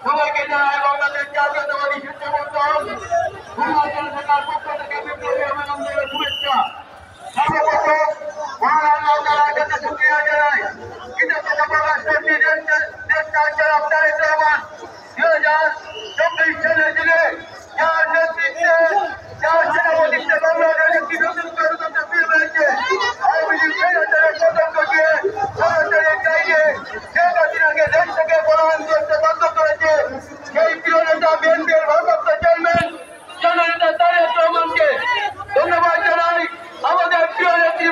সবাইকে জানাই বাংলাদেশ জাতীয়তাবাদী শিক্ষক দল পূর্বাঞ্চল শাখার পক্ষ থেকে বিপ্লবী অভিনন্দনের শুভেচ্ছা। সর্বপ্রথম মহান আল্লাহ তাআলার কাছে শুকরিয়া জানাই, কৃতজ্ঞতা প্রকাশ করছি দেশ কার্যালয় আফতারের রহমান 2024 সালের দিনে যার নেতৃত্বে যার সেনাপতিত্বে বাংলাদেশ একটি নতুন গণতন্ত্র ফিরে পেয়েছে। আওয়ামী লীগ স্বৈরাচারের পতন ঘটিয়ে সরাসরি চাইয়ে শেখ হাসিনাকে দেশ থেকে পলায়ন করতে বাধ্য করেছে। সেই প্রিয় নেতা বিএনপির ভারপ্রাপ্ত চেয়ারম্যান জননেতা তারেক রহমানকে ধন্যবাদ জানাই। আমাদের প্রিয় নেত্রী